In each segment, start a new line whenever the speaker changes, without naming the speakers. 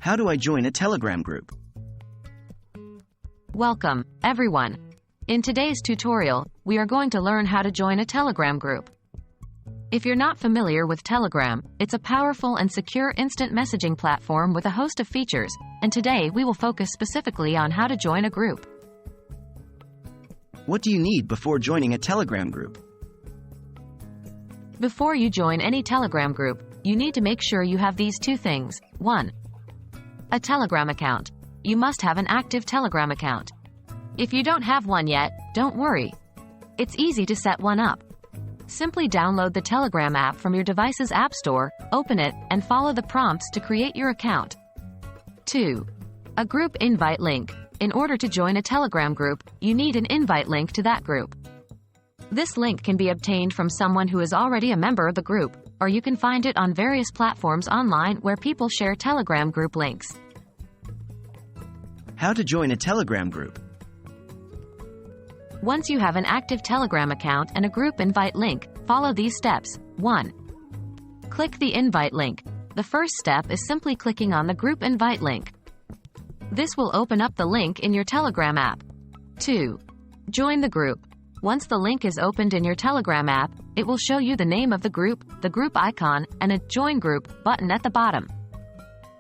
How do I join a Telegram group?
Welcome, everyone. In today's tutorial, we are going to learn how to join a Telegram group. If you're not familiar with Telegram, it's a powerful and secure instant messaging platform with a host of features, and today we will focus specifically on how to join a group.
What do you need before joining a Telegram group?
Before you join any Telegram group, you need to make sure you have these two things. 1. A Telegram account. You must have an active Telegram account. If you don't have one yet, don't worry. It's easy to set one up. Simply download the Telegram app from your device's app store, open it, and follow the prompts to create your account. 2. A group invite link. In order to join a Telegram group, you need an invite link to that group. This link can be obtained from someone who is already a member of the group, or you can find it on various platforms online where people share Telegram group links.
How to join a Telegram group?
Once you have an active Telegram account and a group invite link, follow these steps. 1. Click the invite link. The first step is simply clicking on the group invite link. This will open up the link in your Telegram app. 2. Join the group. Once the link is opened in your Telegram app, it will show you the name of the group icon, and a Join Group button at the bottom.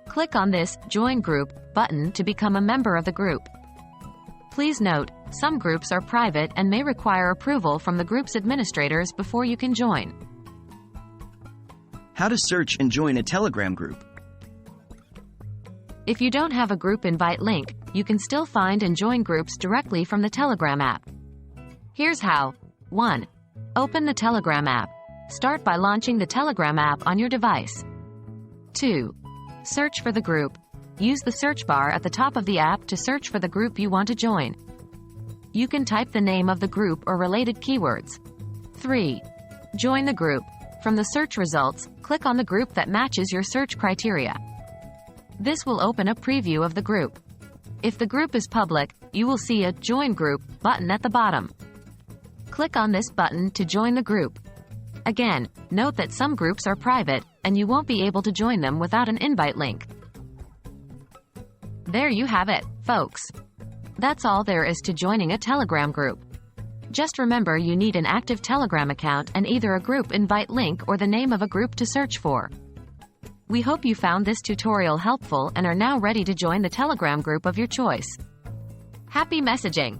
Click on this Join Group button to become a member of the group. Please note, some groups are private and may require approval from the group's administrators before you can join.
How to search and join a Telegram group?
If you don't have a group invite link, you can still find and join groups directly from the Telegram app. Here's how. 1. Open the Telegram app. Start by launching the Telegram app on your device. 2. Search for the group. Use the search bar at the top of the app to search for the group you want to join. You can type the name of the group or related keywords. 3. Join the group. From the search results, click on the group that matches your search criteria. This will open a preview of the group. If the group is public, you will see a Join Group button at the bottom. Click on this button to join the group. Again, note that some groups are private, and you won't be able to join them without an invite link. There you have it, folks. That's all there is to joining a Telegram group. Just remember you need an active Telegram account and either a group invite link or the name of a group to search for. We hope you found this tutorial helpful and are now ready to join the Telegram group of your choice. Happy messaging!